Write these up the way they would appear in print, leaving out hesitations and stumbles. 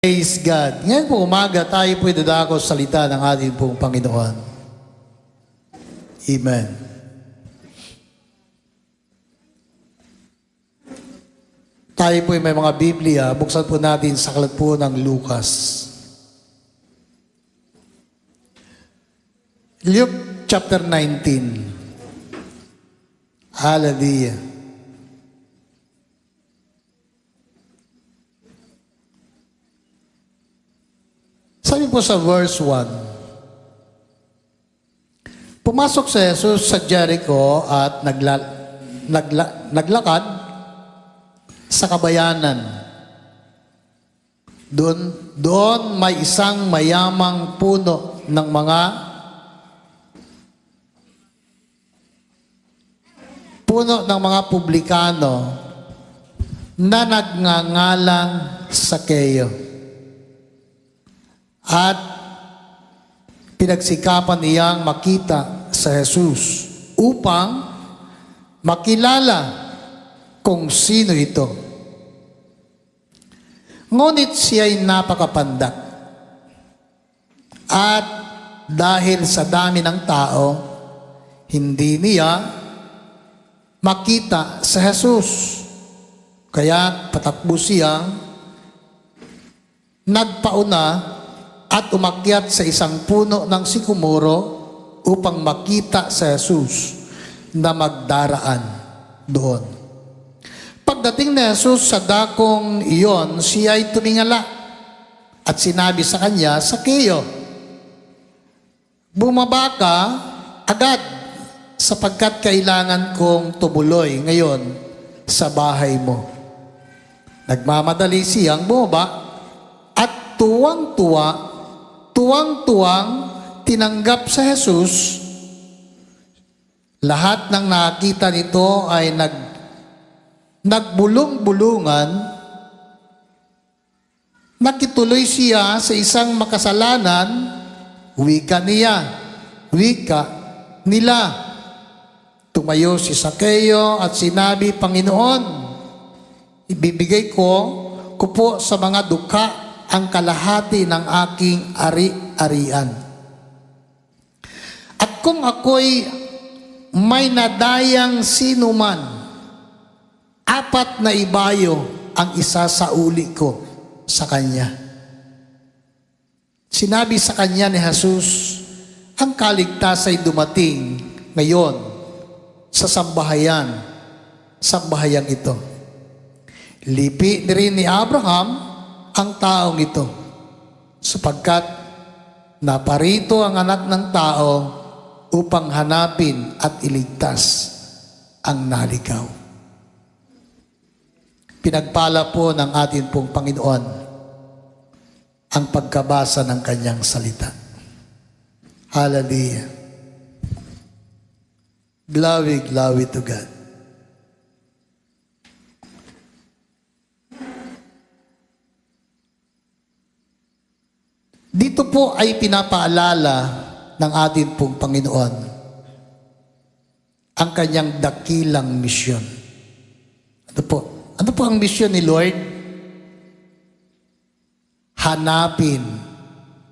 Praise God. Ngayon po umaga, tayo po'y dadako sa salita ng ating pong Panginoon. Amen. Tayo po'y may mga Biblia. Buksan po natin sa aklat po ng Lucas. Luke chapter 19. Hallelujah. Sabi po sa verse 1, pumasok si Jesus sa Jericho at naglakad sa kabayanan. Doon may isang mayamang puno ng mga publikano na nagngangalang Sakeo. At pinagsikapan niyang makita sa Jesus upang makilala kung sino ito. Ngunit siya'y napakapandak. At dahil sa dami ng tao, hindi niya makita sa Jesus. Kaya patakbo siyang nagpauna at umakyat sa isang puno ng sikomoro upang makita sa Jesus na magdaraan doon. Pagdating ni Jesus sa dakong iyon, siya ay tumingala at sinabi sa kanya, Sakeo, bumaba ka agad sapagkat kailangan kong tumuloy ngayon sa bahay mo. Nagmamadali siyang bumaba at tuwang-tuwang tinanggap sa Jesus. Lahat ng nakita nito ay nagbulong-bulungan. Nakituloy siya sa isang makasalanan, wika nila. Tumayo si Sakeo at sinabi, Panginoon, ibibigay ko po sa mga dukha ang kalahati ng aking ari-arian. At kung ako'y may nadayang sinuman, 4 na ibayo ang isa sa uli ko sa kanya. Sinabi sa kanya ni Jesus, ang kaligtasan ay dumating ngayon sa sambahayang ito. Lipi rin ni Abraham ang taong ito, sapagkat naparito ang anak ng tao upang hanapin at iligtas ang naligaw. Pinagpala po ng ating pong Panginoon ang pagkabasa ng kanyang salita. Hallelujah. Glory to God. Dito po ay pinapaalala ng ating pong Panginoon ang kanyang dakilang misyon. Ano po? Ano po ang misyon ni Lord? Hanapin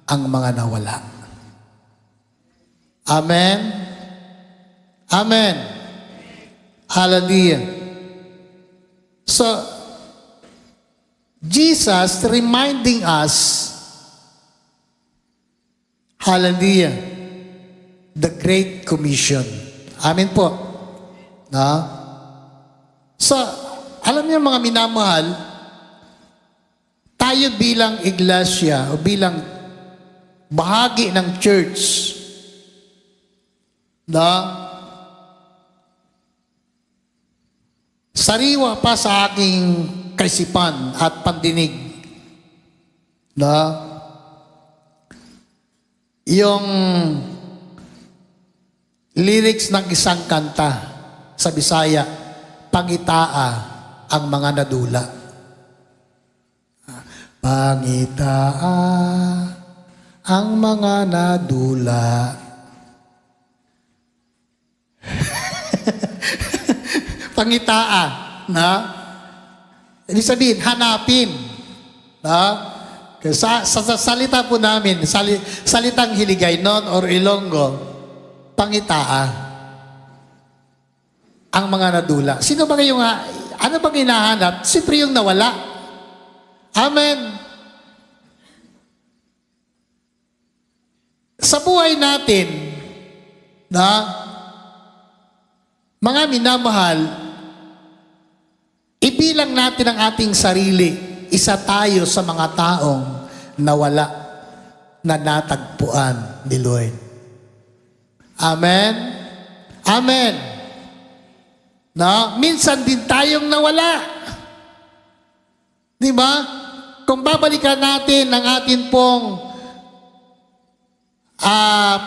ang mga nawala. Amen? Amen. Hallelujah. So, Jesus reminding us, hallelujah, the Great Commission. Amen po. So, alam niyo mga minamahal, tayo bilang iglesia o bilang bahagi ng church, sariwa pa sa aking kaisipan at pandinig yung lyrics ng isang kanta sa Bisaya, pangitaa ang mga nadula. Pangitaa ang mga nadula. Pangitaa, Ibig sabihin, hanapin. Sa salita po namin, salitang Hiligaynon or Ilonggo, pangitaa ang mga nadula. Sino ba kayong, ano bang hinahanap? Siyempre yung nawala. Amen. Sa buhay natin, mga minamahal, ibilang natin ang ating sarili. Isa tayo sa mga taong nawala na natagpuan ni Lord. Amen? Amen. Minsan din tayong nawala. Di ba? Kung babalikan natin ang atin pong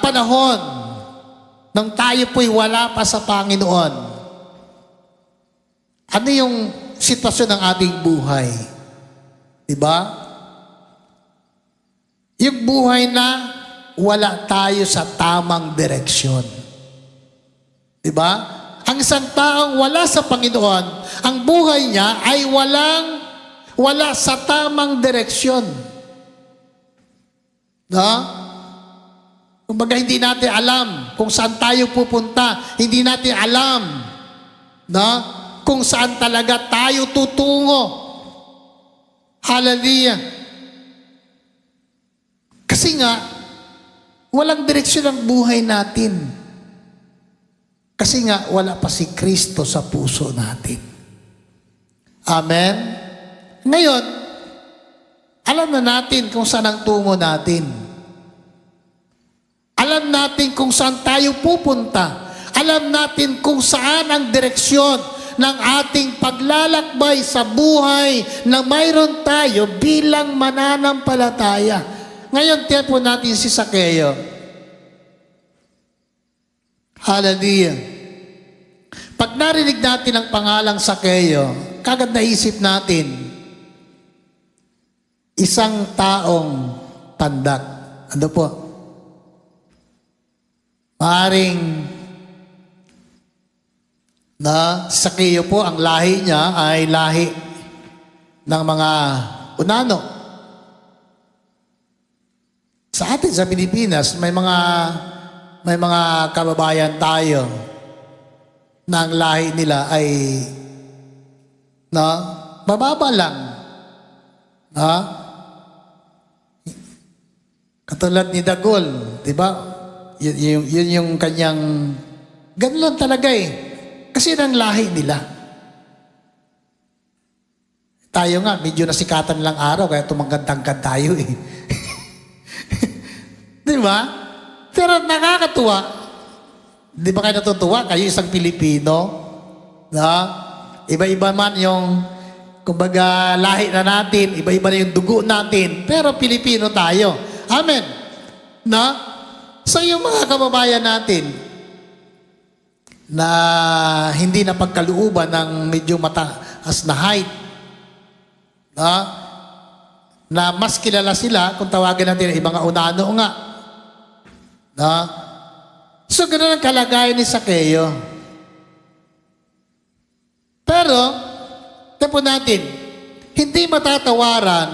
panahon nang tayo po'y wala pa sa Panginoon, ano yung sitwasyon ng ating buhay? Diba? Yung buhay na wala tayo sa tamang direksyon. Diba? Ang isang taong wala sa Panginoon, ang buhay niya ay wala sa tamang direksyon. Kumbaga hindi natin alam kung saan tayo pupunta. Hindi natin alam kung saan talaga tayo tutungo. Hallelujah. Kasi nga, walang direksyon ang buhay natin. Kasi nga, wala pa si Kristo sa puso natin. Amen? Ngayon, alam na natin kung saan ang tungo natin. Alam natin kung saan tayo pupunta. Alam natin kung saan ang direksyon ng ating paglalakbay sa buhay na mayroon tayo bilang mananampalataya. Ngayon, tiyan po natin si Sakeo. Hallelujah. Pag narinig natin ang pangalang Sakeo, kagad naisip natin, isang taong tandak. Ano po? Maring Sakeo po, ang lahi niya ay lahi ng mga Unano. Sa atin sa Pilipinas, may mga kababayan tayo na ang lahi nila ay mababa lang. Katulad ni Dagol, di ba? Yun yung kanyang, ganun lang talaga eh. Kasi ng lahi nila. Tayo nga, medyo nasikatan lang araw, kaya tumagandangkad tayo eh. Di ba? Pero nakakatuwa. Di ba kayo natutuwa? Kayo isang Pilipino. Iba-iba man yung, kumbaga, lahi na natin, iba-iba na yung dugo natin, pero Pilipino tayo. Amen. So yung mga kababayan natin, na hindi na pagkaluuban ng medyo mataas na height, na mas kilala sila kung tawagin natin ibang Unano nga. So, ganoon ang kalagayan ni Sakeo. Pero, tapo natin, hindi matatawaran,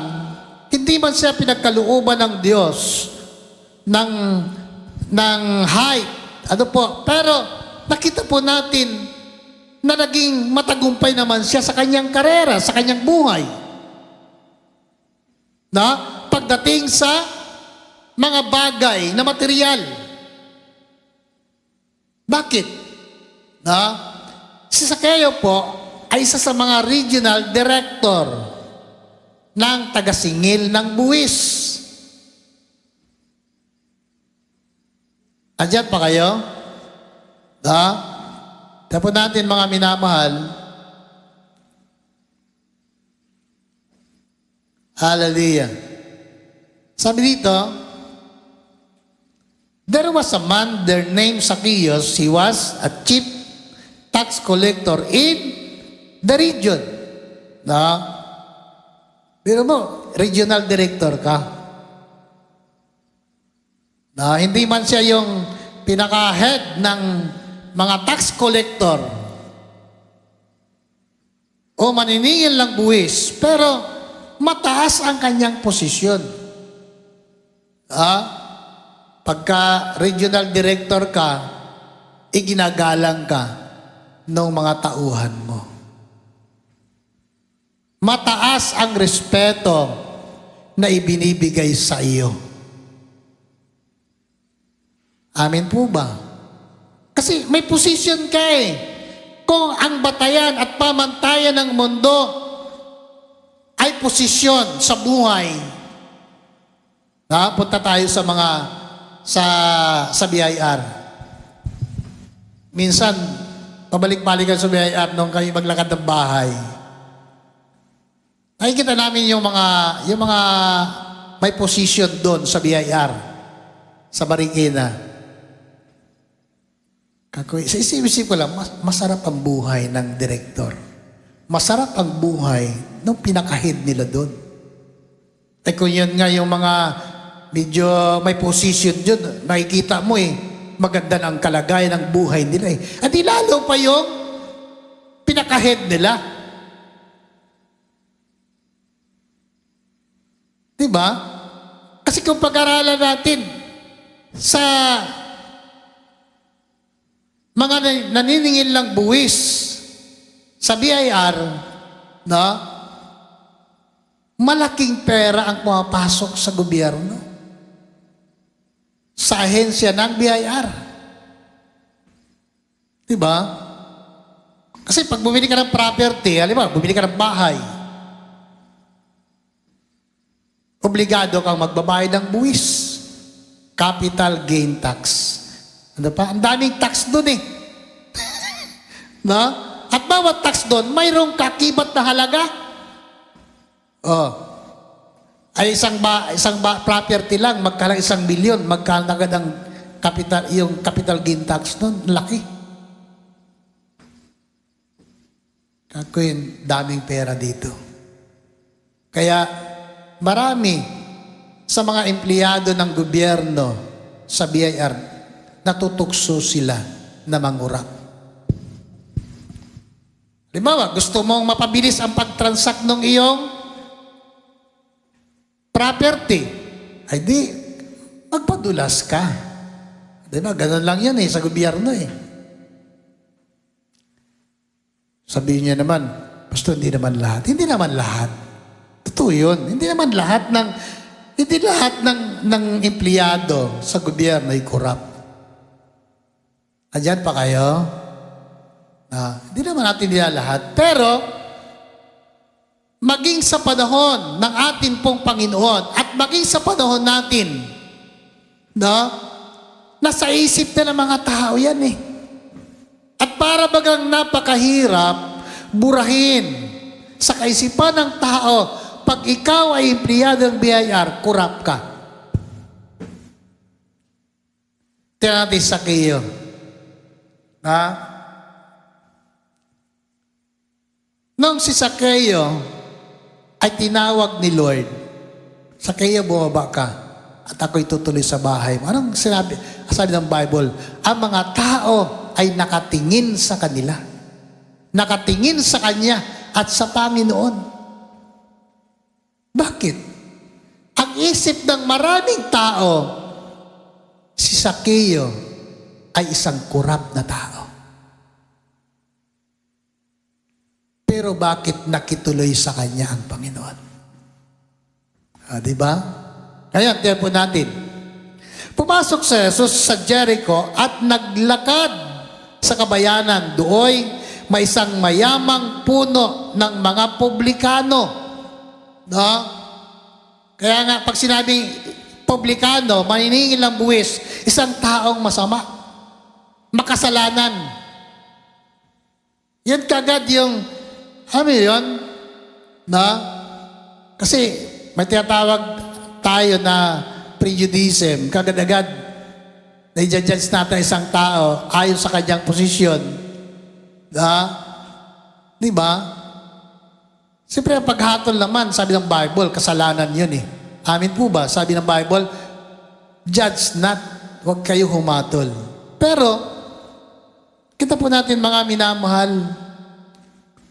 hindi man siya pinagkaluuban ng Diyos ng height. Ano po? Pero, nakita po natin na naging matagumpay naman siya sa kanyang karera, sa kanyang buhay. Pagdating sa mga bagay na material. Bakit? Si Sakeo po ay isa sa mga regional director ng tagasingil ng buwis. Andiyan pa kayo? Tapos natin mga minamahal, hallelujah. Sabi dito, there was a man, their name Zacchaeus. He was a chief tax collector in the region. Pero mo, regional director ka. Hindi man siya yung pinaka-head ng mga tax collector o maniningil ng buwis, pero mataas ang kanyang posisyon. Pagka regional director ka, iginagalang ka ng mga tauhan mo. Mataas ang respeto na ibinibigay sa iyo. Amin po ba? Kasi may posisyon ka eh. Kung ang batayan at pamantayan ng mundo ay posisyon sa buhay. Punta tayo sa mga sa BIR. Minsan, pabalik-balikan sa BIR nung kayo maglakad ng bahay. Nakikita namin yung mga may position doon sa BIR, sa Marikina. Sa isip-isip ko lang, masarap ang buhay ng direktor. Masarap ang buhay ng pinakahid nila doon. Kung yun nga yung mga medyo may position dyan, makikita mo maganda ang kalagayan ng buhay nila At lalo pa yung pinakahid nila. Diba? Kasi kung pag-aralan natin sa mga naniningil ng buwis sa BIR, malaking pera ang pumapasok sa gobyerno, sa ahensya ng BIR. Diba? Kasi pag bumili ka ng property, halimbawa, bumili ka ng bahay, obligado kang magbabayad ng buwis. Capital gain tax. Ano pa? Ang daming tax doon At bawat tax doon, mayroong kakibat na halaga. Ay isang property lang, magkala 1 milyon, magkala agad ang yung capital gain tax doon. Laki. Kakuin, daming pera dito. Kaya, marami sa mga empleyado ng gobyerno sa BIR, natutukso sila na mangurap. Halimbawa, gusto mong mapabilis ang pag-transact ng iyong property, ay di, magpadulas ka. Diba, ganun lang yan sa gobyerno Sabihin niya naman, Pastor, hindi naman lahat. Hindi naman lahat. Totoo yun. Hindi lahat ng empleyado sa gobyerno ay korap. Andyan pa kayo? Hindi naman natin nila lahat. Pero, maging sa panahon ng ating pong Panginoon at maging sa panahon natin, nasa isip na ng mga tao yan At para bagang napakahirap, burahin sa kaisipan ng tao, pag ikaw ay empleyado ng BIR, kurap ka. Tingnan natin sa Sakeo. Nung si Sakeo ay tinawag ni Lord, Sakeo, bumaba ka at ako'y tutuloy sa bahay mo. Anong sinabi? Sabi ng Bible, ang mga tao ay nakatingin sa kanila. Nakatingin sa Kanya at sa Panginoon. Bakit? Ang isip ng maraming tao, si Sakeo ay isang kurap na tao. Pero bakit nakituloy sa Kanya ang Panginoon? Diba? Kaya, tiyan po natin. Pumasok si Jesus sa Jericho at naglakad sa kabayanan. Dooy, may isang mayamang puno ng mga publikano. Kaya nga, pag sinabing publikano, maniningil ng buwis, isang taong masama, makasalanan. Yan kagad yung, yun, kasi may tinatawag tayo na prejudice, kagad-agad, na i-judge natin isang tao ayon sa kanyang posisyon. Di ba? Siyempre, ang paghatol naman, sabi ng Bible, kasalanan yun Amin po ba? Sabi ng Bible, judge not, huwag kayo humatol. Pero, kita po natin mga minamahal,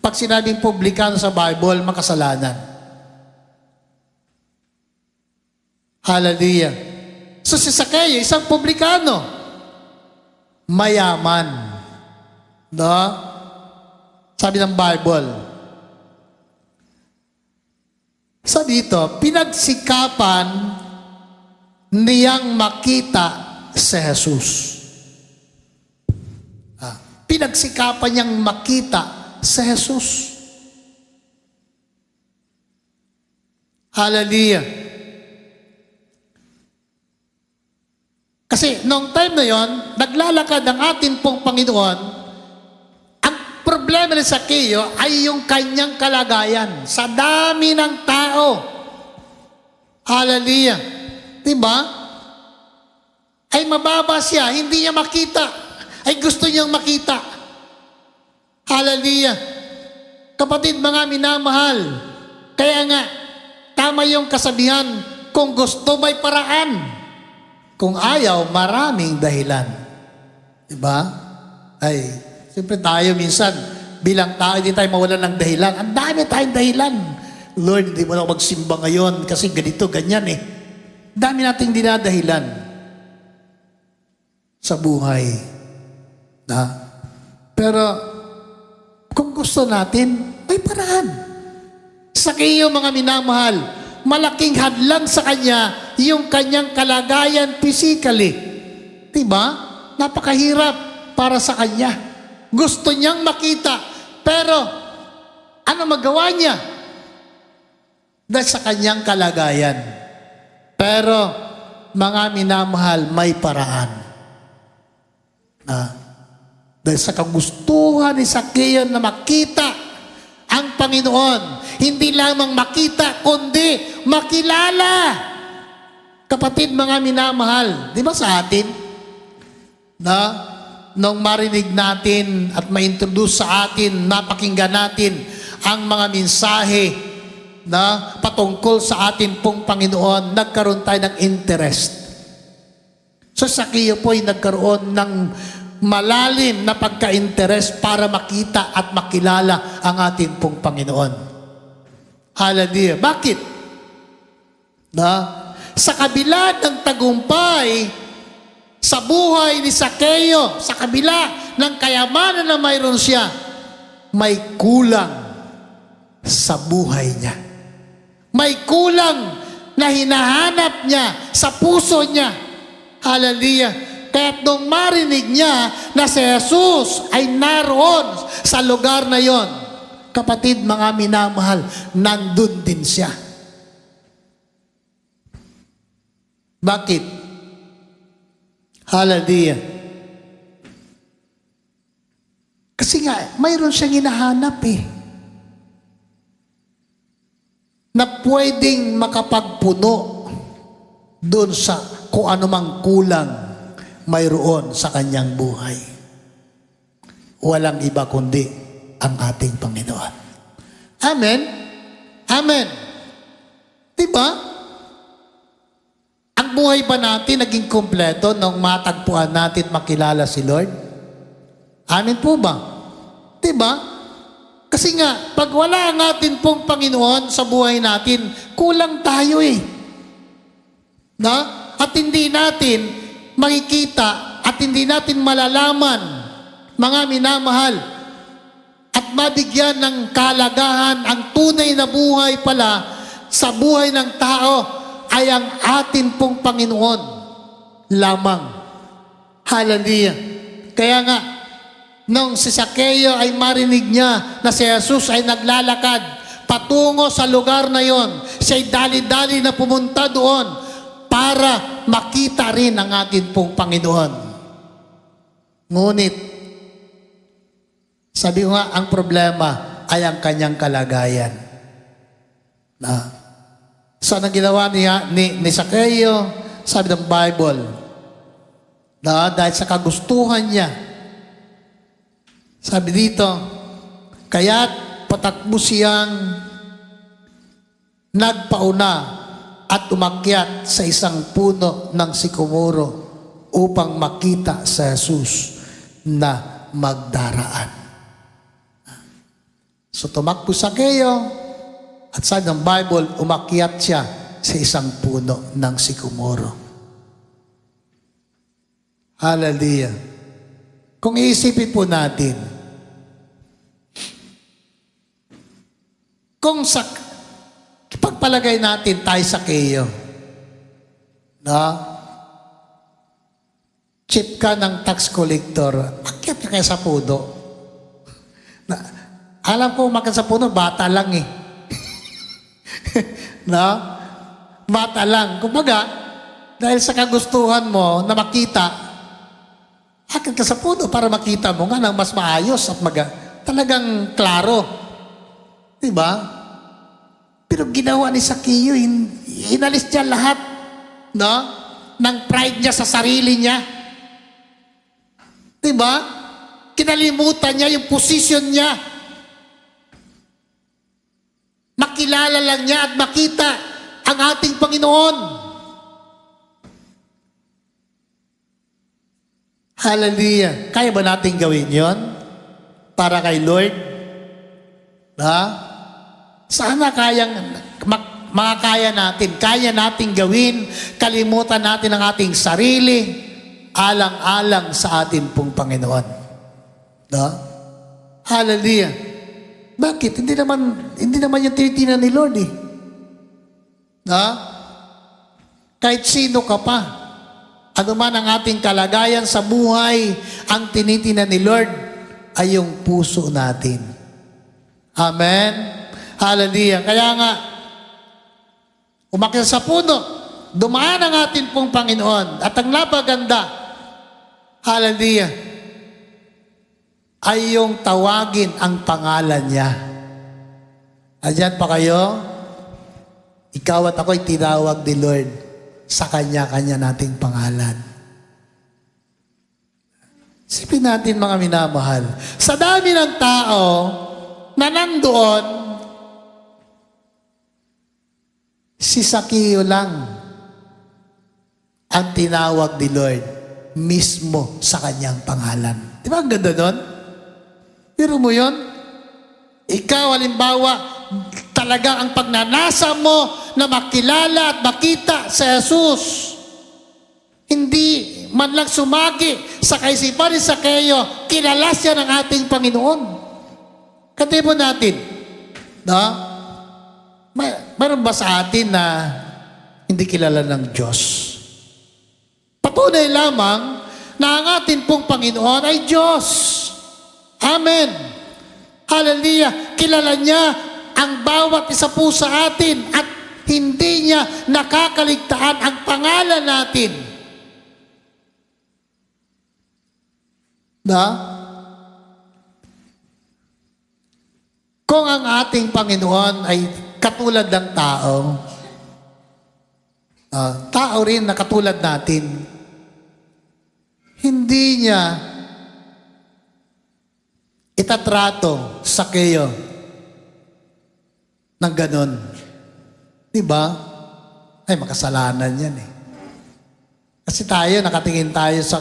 pag sinabing publikano sa Bible, makasalanan. Hallelujah. So si Zacchaeus, isang publikano, mayaman. No? Sabi ng Bible. So dito, pinagsikapan niyang makita si Jesus. Pinagsikapan niyang makita si Jesus. Hallelujah. Kasi noong time na yon, naglalakad ang ating pong Panginoon. Ang problema ni Zacchaeus ay yung kanyang kalagayan sa dami ng tao. Hallelujah. Diba? Ay mababa siya, hindi niya makita. Ay gusto niyang makita. Hallelujah. Kapatid, mga minamahal, kaya nga, tama yung kasabihan, kung gusto may paraan. Kung ayaw, maraming dahilan. Diba? Ay, siyempre tayo minsan, bilang tao, hindi tayo mawalan ng dahilan. Ang dami tayong dahilan. Lord, hindi mo na ako magsimba ngayon kasi ganito, ganyan eh. Dami nating dinadahilan sa buhay. Pero, kung gusto natin, may paraan. Sa kayo mga minamahal, malaking hadlang sa kanya yung kanyang kalagayan physically. Diba? Napakahirap para sa kanya. Gusto niyang makita, pero ano magawa niya? Dahil sa kanyang kalagayan. Pero, mga minamahal, may paraan. Dahil sa kagustuhan ni Zacchaeus na makita ang Panginoon, hindi lamang makita, kundi makilala. Kapatid, mga minamahal, di ba sa atin, na nung marinig natin at ma-introduce sa atin, napakinggan natin ang mga mensahe na patungkol sa atin pong Panginoon, nagkaroon tayo ng interest. So Zacchaeus po ay nagkaroon ng malalim na pagka-interest para makita at makilala ang ating pong Panginoon. Hallelujah. Bakit? Sa kabila ng tagumpay sa buhay ni Zacchaeus, sa kabila ng kayamanan na mayroon siya, may kulang sa buhay niya. May kulang na hinahanap niya sa puso niya. Hallelujah. Kaya nung marinig niya na si Jesus ay naroon sa lugar na yon, kapatid, mga minamahal, nandun din siya. Bakit? Hallelujah. Kasi nga, mayroon siyang hinahanap na pwedeng makapagpuno doon sa kung anumang kulang mayroon sa kanyang buhay. Walang iba kundi ang ating Panginoon. Amen? Amen. Diba? Ang buhay ba natin naging kompleto nung matagpuan natin makilala si Lord? Amen po ba? Diba? Kasi nga, pag wala ang atin pong Panginoon sa buhay natin, kulang tayo At hindi natin makikita at hindi natin malalaman, mga minamahal, at mabigyan ng kalagahan ang tunay na buhay pala sa buhay ng tao ay ang atin pong Panginoon lamang. Hallelujah. Kaya nga, nung si Zacchaeus ay marinig niya na si Jesus ay naglalakad patungo sa lugar na yon, siya'y dali-dali na pumunta doon para makita rin ang atin pong Panginoon. Ngunit, sabi ko nga, ang problema ay ang kanyang kalagayan. So, anong ginawa ni Zacchaeus, sabi ng Bible, dahil sa kagustuhan niya, sabi dito, kaya't patakbo siyang nagpauna at umakyat sa isang puno ng sikomoro upang makita sa Jesus na magdaraan. So tumakbo Zacchaeus at sabi ng Bible, umakyat siya sa isang puno ng sikomoro. Hallelujah. Kung iisipin po natin, kung pagpalagay natin tayo sa keyo, chip ka ng tax collector, akyat ka sa puno. Alam ko, umakyat sa puno, bata lang eh. Bata lang. Kumbaga, dahil sa kagustuhan mo na makita, akyat ka sa puno para makita mo nga ng mas maayos at talagang klaro. Diba? Pero ginawa ni Zaccheo, inalis niya lahat ng pride niya sa sarili niya. Diba? Kinalimutan niya yung position niya. Makilala lang niya at makita ang ating Panginoon. Hallelujah. Kaya ba natin gawin yon para kay Lord? Sana makakaya natin. Kaya natin gawin. Kalimutan natin ang ating sarili. Alang-alang sa atin pong Panginoon. Hallelujah. Bakit? Hindi naman yung tinitingnan ni Lord eh. Kahit sino ka pa, ano man ang ating kalagayan sa buhay, ang tinitingnan ni Lord ay yung puso natin. Amen? Hallelujah. Kaya nga, umakyat sa puno, dumaan ang ating pong Panginoon. At ang napaganda, hallelujah, ay yung tawagin ang pangalan niya. Ayan pa kayo? Ikaw at ako'y tinawag ni Lord sa kanya-kanya nating pangalan. Sipin natin mga minamahal. Sa dami ng tao na nandoon, si Zaccheo lang ang tinawag ni Lord mismo sa kanyang pangalan. Di ba ang ganda nun? Pero mo yun? Ikaw, halimbawa, talaga ang pagnanasa mo na makilala at makita sa Jesus. Hindi man lang sumagi sa kaisipan ni Zaccheo, kilala siya ng ating Panginoon. Katibo natin, mayroon ba sa atin na hindi kilala ng Diyos? Patunay lamang na ang ating pong Panginoon ay Diyos. Amen. Hallelujah. Kilala niya ang bawat isa po sa atin at hindi niya nakakaligtaan ang pangalan natin. Kung ang ating Panginoon ay katulad ng tao, tao rin na katulad natin, hindi niya itatrato sa Zaccheo ng ganon. Diba? Ay, makasalanan yan eh. Kasi tayo, nakatingin tayo sa,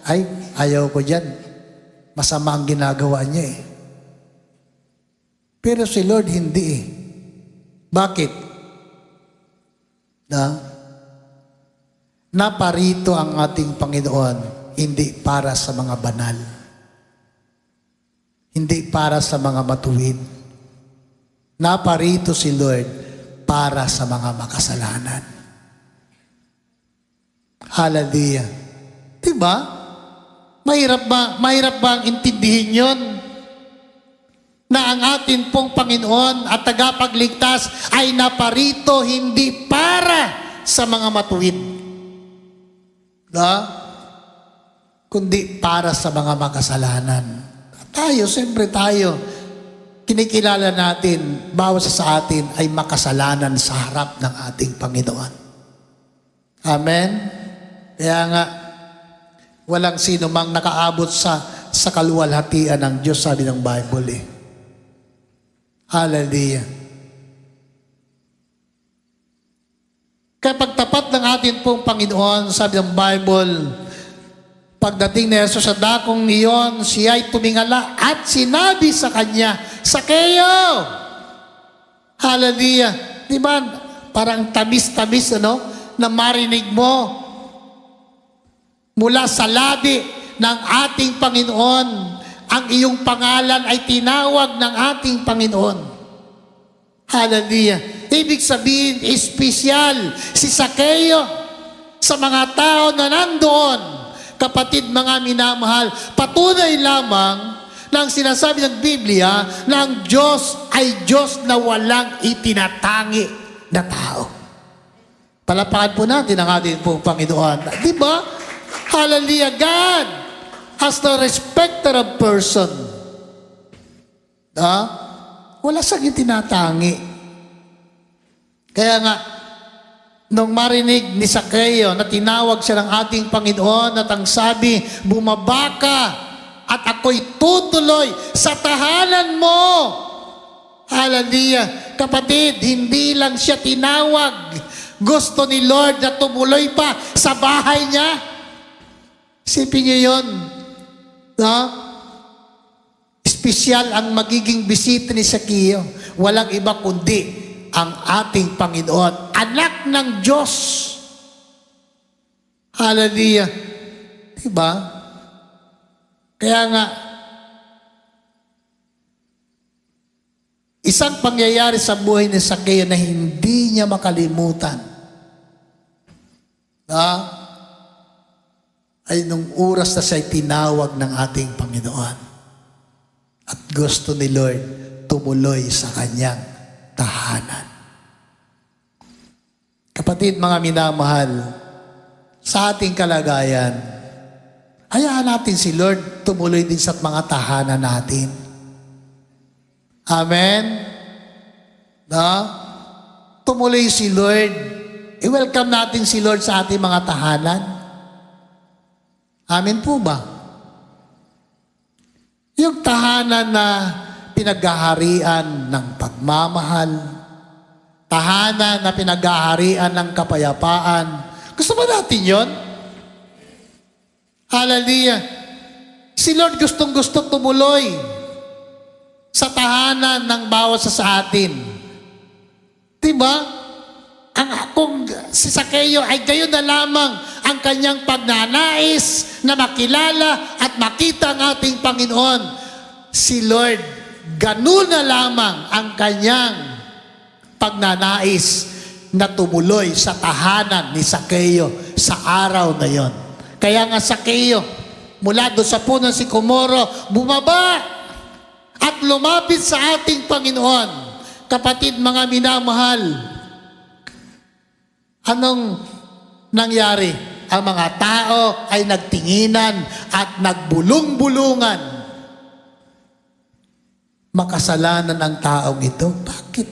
ay, ayaw ko dyan. Masama ang ginagawa niya eh. Pero si Lord hindi eh. Bakit? Naparito ang ating Panginoon hindi para sa mga banal. Hindi para sa mga matuwid. Naparito si Lord para sa mga makasalanan. Hallelujah. Diba? Mahirap ba ang intindihin yun? Na ang atin pong Panginoon at tagapagligtas ay naparito hindi para sa mga matuwid. Kundi para sa mga makasalanan. Tayo, siyempre tayo, kinikilala natin, bawat sa atin ay makasalanan sa harap ng ating Panginoon. Amen? Kaya nga, walang sino mang nakaabot sa kaluwalhatian ng Diyos, sabi ng Bible eh. Hallelujah. Kaya pagtapat ng ating pong Panginoon, sabi ng Bible, pagdating ni Jesus sa dakong niyon, siya ay tumingala at sinabi sa kanya, Zaccheo! Hallelujah! Diba, parang tamis-tamis, na marinig mo mula sa labi ng ating Panginoon. Ang iyong pangalan ay tinawag ng ating Panginoon. Hallelujah. Ibig sabihin, espesyal si Sakeo sa mga tao na nandoon. Kapatid, mga minamahal, patunay lamang ng sinasabi ng Biblia na ang Diyos ay Diyos na walang itinatangi na tao. Palapakan po natin ang ating pong Panginoon. Di ba? Hallelujah. God has no respecter of person. Wala siyang itinatangi. Kaya nga, nung marinig ni Sakeo na tinawag siya ng ating Panginoon at ang sabi, bumaba ka at ako'y tutuloy sa tahanan mo. Hallelujah. Kapatid, hindi lang siya tinawag. Gusto ni Lord na tumuloy pa sa bahay niya. Isipin niyo yun. Espesyal ang magiging bisita ni Sakeo. Walang iba kundi ang ating Panginoon. Anak ng Diyos. Hallelujah. Diba? Kaya nga, isang pangyayari sa buhay ni Sakeo na hindi niya makalimutan. Ay nung oras na siya'y tinawag ng ating Panginoon. At gusto ni Lord tumuloy sa kanyang tahanan. Kapatid, mga minamahal, sa ating kalagayan, hayaan natin si Lord tumuloy din sa mga tahanan natin. Amen? Tumuloy si Lord. I-welcome natin si Lord sa ating mga tahanan. Amen po ba? Yung tahanan na pinaghaharian ng pagmamahal, tahanan na pinaghaharian ng kapayapaan. Gusto ba natin yon? Hallelujah. Si Lord gustong-gusto tumuloy sa tahanan ng bawat sa atin. Diba? Kung si Sakeo ay gayon na lamang ang kanyang pagnanais na makilala at makita ang ating Panginoon, si Lord, ganun na lamang ang kanyang pagnanais na tumuloy sa tahanan ni Sakeo sa araw na yon. Kaya nga Sakeo, mula doon sa punong Sycamore, bumaba at lumapit sa ating Panginoon. Kapatid, mga minamahal, anong nangyari? Ang mga tao ay nagtinginan at nagbulong-bulungan. Makasalanan ang taong ito. Bakit?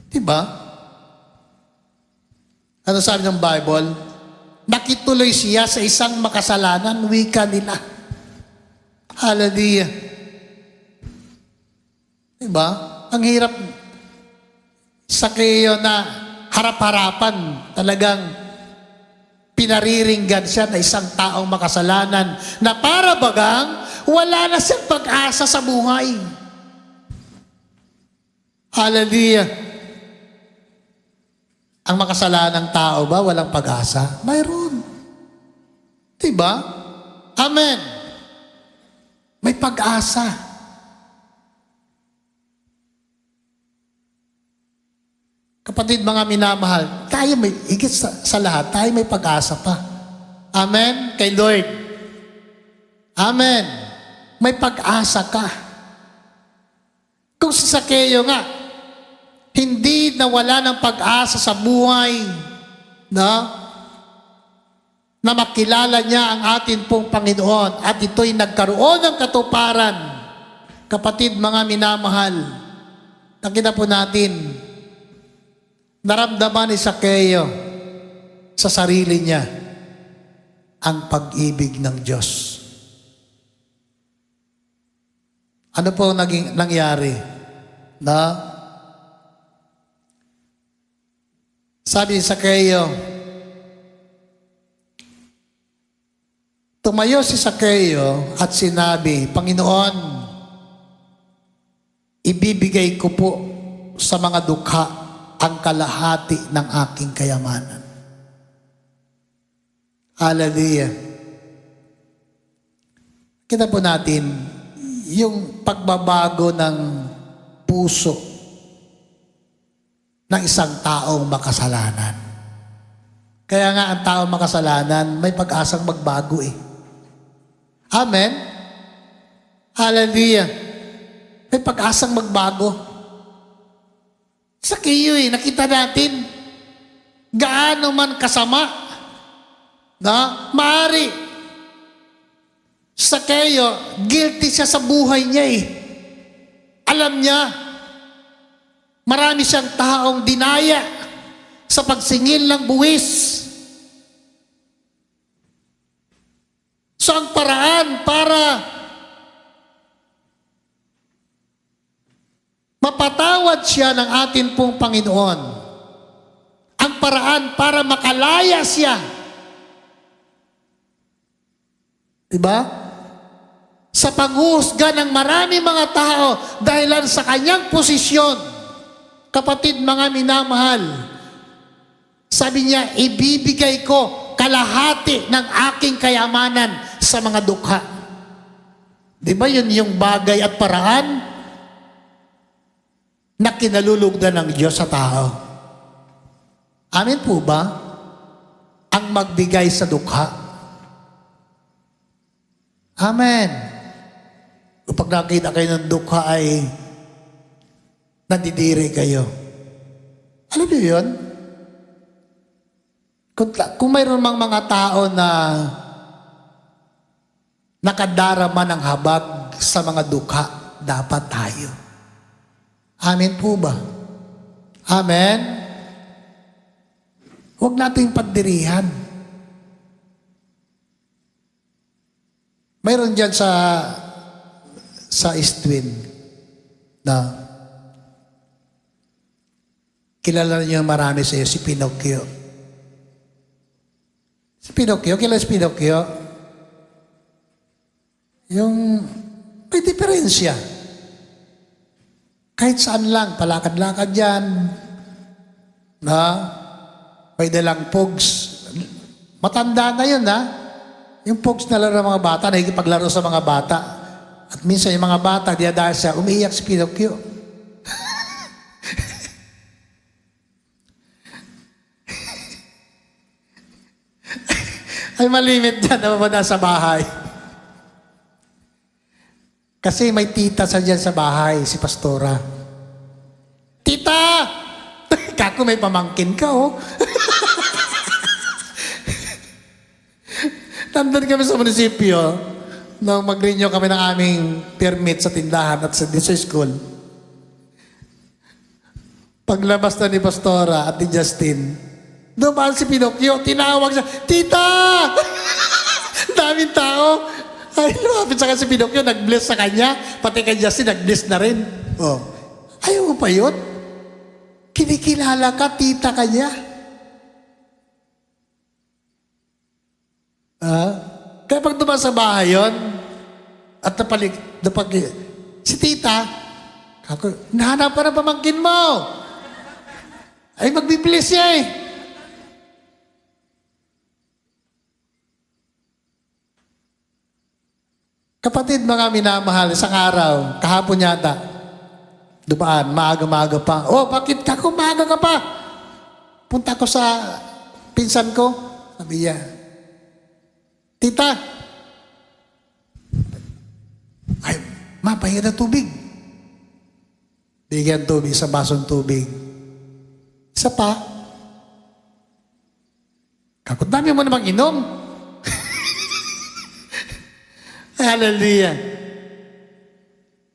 Diba? Ano sabi ng Bible? Nakituloy siya sa isang makasalanan, wika nila. Hallelujah. Diba? Ang hirap Sakeo na harap-harapan, talagang pinariringgan siya na isang taong makasalanan na para bagang wala na siyang pag-asa sa buhay. Hallelujah. Ang makasalanang tao ba walang pag-asa? Mayroon. Diba? Amen. May pag-asa. Kapatid, mga minamahal, tayo may, higit sa lahat, tayo may pag-asa pa. Amen? Kay Lord. Amen. May pag-asa ka. Kung si Sakeo nga, hindi nawala ng pag-asa sa buhay, na makilala niya ang atin pong Panginoon at ito'y nagkaroon ng katuparan. Kapatid, mga minamahal, nakita po natin, naramdaman ni Sakeo sa sarili niya ang pag-ibig ng Diyos. Ano po naging nangyari? Sabi ni Sakeo, tumayo si Sakeo at sinabi, Panginoon, ibibigay ko po sa mga dukha ang kalahati ng aking kayamanan. Hallelujah. Kita po natin yung pagbabago ng puso ng isang taong makasalanan. Kaya nga ang taong makasalanan may pag-asang magbago eh. Amen? Hallelujah. May pag-asang magbago. Sa kiyo eh, nakita natin gaano man kasama na maaari sa kayo, guilty siya sa buhay niya eh. Alam niya, marami siyang taong dinaya sa pagsingil ng buwis. So ang paraan para mapatawad siya ng atin pong Panginoon, ang paraan para makalaya siya, diba? Sa panghusga ng marami mga tao dahilan sa kanyang posisyon. Kapatid, mga minamahal, sabi niya, ibibigay ko kalahati ng aking kayamanan sa mga dukha. Di ba yun yung bagay at paraan na kinalulugdan ng Diyos sa tao? Amin po ba? Ang magbigay sa dukha. Amen. Kapag nakita kayo ng dukha ay nandidiri kayo. Alam niyo yun? Kung mayroon mang mga tao na nakadarama ng habag sa mga dukha, dapat tayo. Amen po ba? Amen? Huwag nating pagdirihan. Mayroon dyan sa Eastwin na kilala niyo marami sa iyo, si Pinocchio. Si Pinocchio, kilala si Pinocchio? Yung may diferensya. Kahit saan lang, palakad-lakad dyan, na may dalang pogs. Matanda na yun, ha? Yung pogs na laro ng mga bata, nakikipaglaro sa mga bata. At minsan yung mga bata, dahil siya, umiiyak si Pinocchio. Ay malimit dyan na nasa bahay. Kasi may tita sa dyan sa bahay, si Pastora. Tita! Kako may pamangkin ka, oh. Nandun kami sa munisipyo, nung mag-renew kami ng aming permit sa tindahan at sa school. Paglabas na ni Pastora at ni Justin, dumaan si Pinocchio, tinawag siya, Tita! Daming tao. Ay, lumapit sa kanya si Pinocchio, nag-bless sa kanya, pati kay Justin, nag-bless na rin. Oh. Ayaw mo pa yun? Kinikilala ka, tita kanya. Kaya pag dumaan sa bahay yun, at si tita, nahanap pa na pamangkin mo. Ay, magbibilis siya eh. Kapatid, mga minamahal, isang araw, kahapon yata, dumaan, maaga-maaga pa. Oh, bakit ka? Maaga ka pa. Punta ko sa pinsan ko. Sabi niya, Tita, ay, mapahinga na tubig. Bigyan tubig sa basong tubig. Isa pa. Kakot, dami mo namang inom. Hallelujah.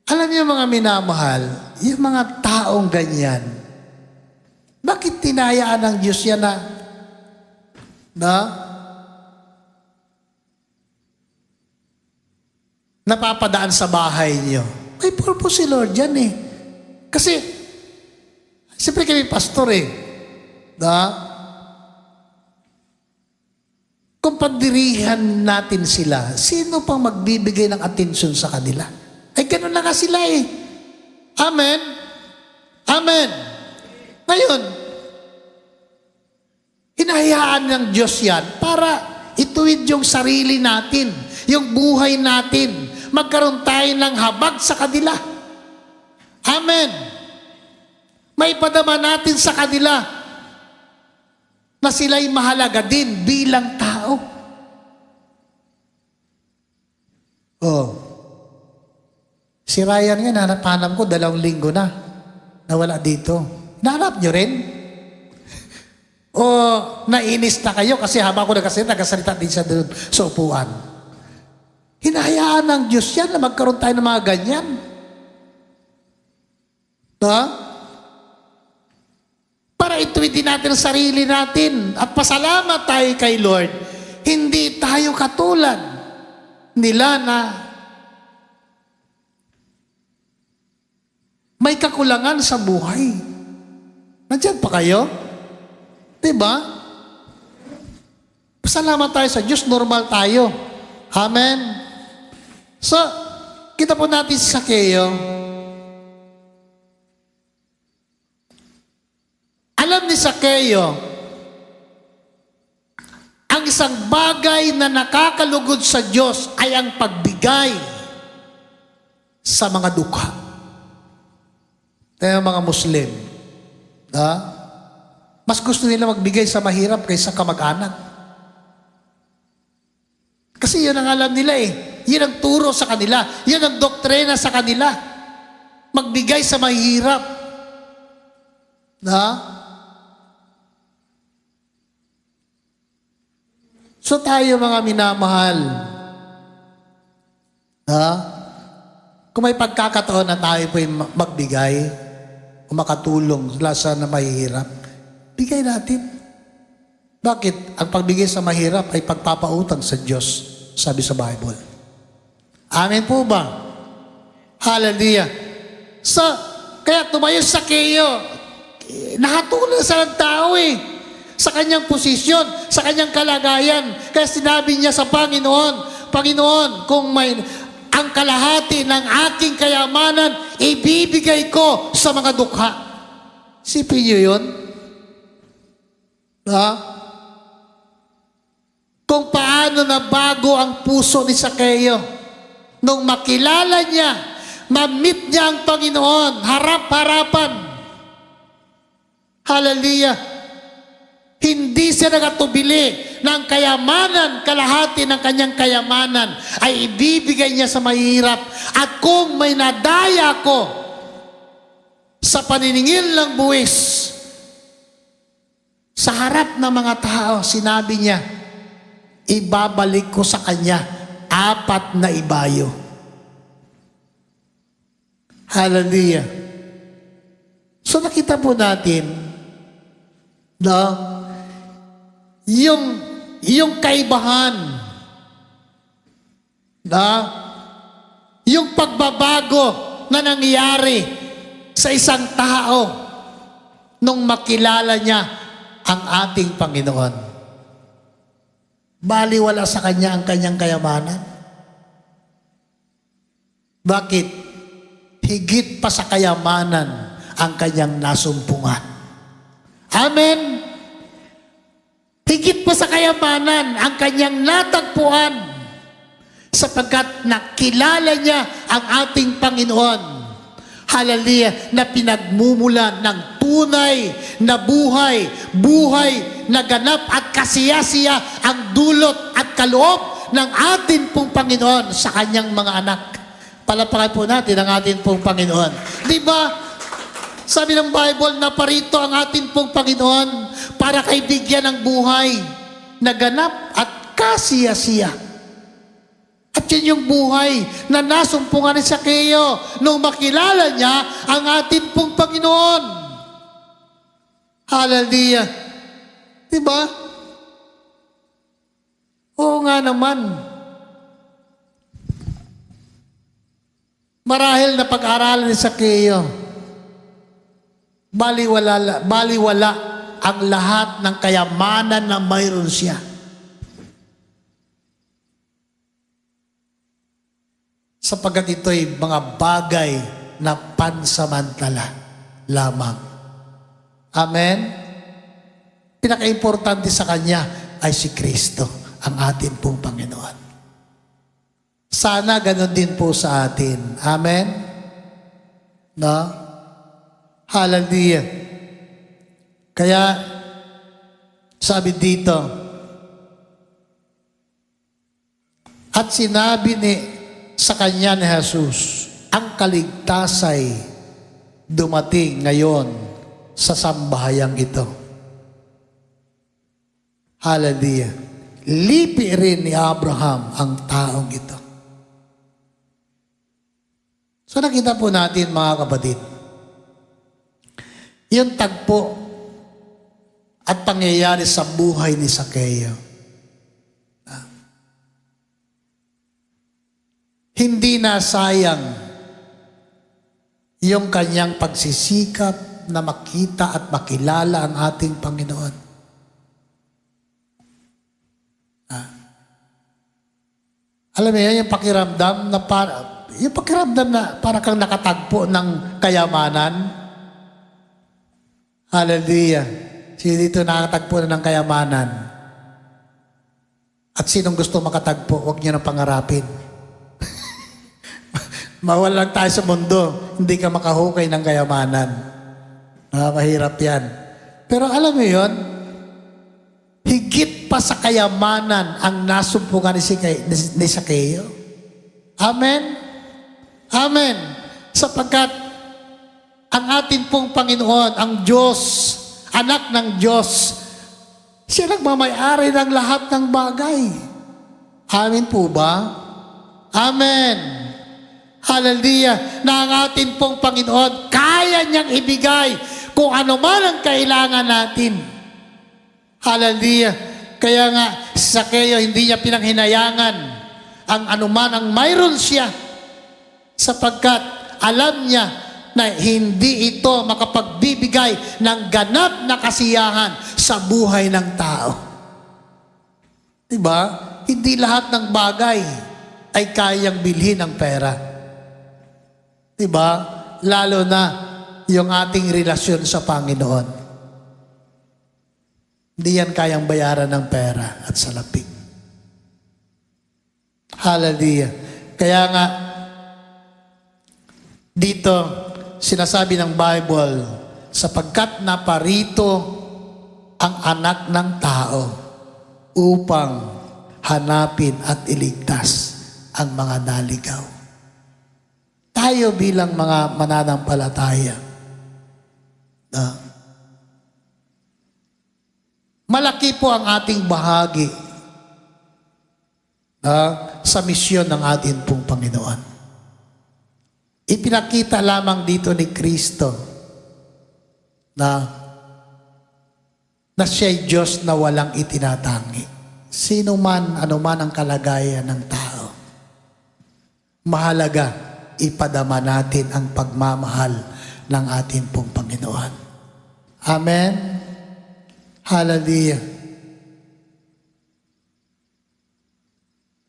Alam niyo mga minamahal, yung mga taong ganyan, bakit tinayaan ng Diyos yan na napapadaan sa bahay niyo? May purpose si Lord yan eh. Kasi, siyempre kami pastor eh. Kung pagdirihan natin sila, sino pang magbibigay ng atensyon sa kanila? Ay, ganun na nga sila eh. Amen? Amen. Ngayon, Hinahayaan ng Diyos yan para ituwid yung sarili natin, yung buhay natin. Magkaroon tayo ng habag sa kanila. Amen. May padama natin sa kanila na sila'y mahalaga din bilang tao. Oh. Si Ryan nga, hanap ko 2 linggo na. Nawala dito. Nahanap nyo rin? O nainis na kayo kasi habang ako nagasalita din siya doon sa upuan. Hinahayaan ng Diyos yan na magkaroon tayo ng mga ganyan. Ha? Para ituwidin natin ang sarili natin at pasalamat tayo kay Lord. Hindi tayo katulad nila na may kakulangan sa buhay. Nandiyan pa kayo? Diba? Pasalamat tayo sa Diyos, normal tayo. Amen? So, kita po natin si Sakeo. Alam ni Sakeo, ang isang bagay na nakakalugod sa Diyos ay ang pagbigay sa mga dukha. Tayo mga Muslim, mas gusto nila magbigay sa mahirap kaysa kamag-anak. Kasi yun ang alam nila eh. Yun ang turo sa kanila. Yun ang doktrina sa kanila. Magbigay sa mahirap. So tayo mga minamahal, kung may pagkakataon na tayo po magbigay o makatulong sa na mahihirap, bigay natin. Bakit? Ang pagbigay sa mahirap ay pagpapautang sa Diyos, sabi sa Bible. Amen po ba? Hallelujah. So, kaya tumayo sa Sakeo, nakatulong sa tao eh, sa kanyang posisyon, sa kanyang kalagayan. Kaya sinabi niya sa Panginoon, Panginoon, kung may ang kalahati ng aking kayamanan, ibibigay ko sa mga dukha. Sipin niyo yun? Kung paano na bago ang puso ni Sakeo nung makilala niya, ma-meet niya ang Panginoon, harap-harapan. Hallelujah. Hindi siya nagatubili ng kayamanan, kalahati ng kanyang kayamanan ay ibibigay niya sa mahirap. At kung may nadaya ko sa paniningil ng buwis, sa harap ng mga tao, sinabi niya, ibabalik ko sa kanya 4 na ibayo. Hallelujah. So nakita po natin na yung kaibahan na yung pagbabago na nangyari sa isang tao nung makilala niya ang ating Panginoon. Baliwala sa kanya ang kanyang kayamanan. Bakit? Higit pa sa kayamanan ang kanyang nasumpungan. Amen? Higit pa sa kayamanan ang kanyang natagpuan sapagkat nakilala niya ang ating Panginoon. Hallelujah, na pinagmumulan ng tunay na buhay, buhay na ganap at kasiyasiya ang dulot at kaloob ng ating pong Panginoon sa kanyang mga anak. Palapakan po natin ang ating pong Panginoon. Di ba? Sabi ng Bible na parito ang ating pong Panginoon para kay bigyan ng buhay na ganap at kasiyasiya. At yun yung buhay na nasumpungan ni Sakeo nung makilala niya ang ating pong Panginoon. Hallelujah. Diba? Oo nga naman. Marahil na pag-aralan ni Sakeo, baliwala ang lahat ng kayamanan na mayroon siya. Sapagkat ito'y mga bagay na pansamantala lamang. Amen? pinaka-importante sa Kanya ay si Kristo, ang ating pong Panginoon. Sana ganun din po sa atin. Amen? No? Hallelujah. Kaya, sabi dito, at sinabi sa Kanya ni Jesus, ang kaligtasan ay dumating ngayon sa sambahayang ito. Hallelujah. Lipi rin ni Abraham ang taong ito. So nakita po natin mga kapatid, yung tagpo at pangyayari sa buhay ni Sakeo. Hindi na sayang yung kanyang pagsisikap na makita at makilala ang ating Panginoon. Alam mo yan, yung pakiramdam na para kang nakatagpo ng kayamanan. Hallelujah. Sino dito nakatagpo na ng kayamanan? At sinong gusto makatagpo, huwag niyo nang pangarapin. Mawala lang tayo sa mundo, hindi ka makahukay ng kayamanan. Mahirap yan. Pero alam mo yun, higit pa sa kayamanan ang nasumpungan ni Sakeo. Amen? Amen. Sapagkat ang ating pong Panginoon, ang Diyos, anak ng Diyos, siya nagmamayari ng lahat ng bagay. Amen po ba? Amen. Hallelujah. Na ang ating pong Panginoon, kaya niyang ibigay kung ano man ang kailangan natin. Hallelujah. Kaya nga, si Sakeo, hindi niya pinanghinayangan ang anuman ang mayroon siya sapagkat alam niya na hindi ito makapagbibigay ng ganap na kasiyahan sa buhay ng tao. Diba? Hindi lahat ng bagay ay kayang bilhin ng pera. Diba? Lalo na yung ating relasyon sa Panginoon. Hindi yan kayang bayaran ng pera at salapi. Hallelujah. Kaya nga, dito, sinasabi ng Bible, sapagkat naparito ang anak ng tao upang hanapin at iligtas ang mga naligaw. Tayo bilang mga mananampalataya, malaki po ang ating bahagi sa misyon ng ating pong Panginoon. Ipinakita lamang dito ni Kristo na siya'y Diyos na walang itinatangi. Sino man, ano man ang kalagayan ng tao, mahalaga, ipadama natin ang pagmamahal ng ating pong Panginoon. Amen? Hallelujah.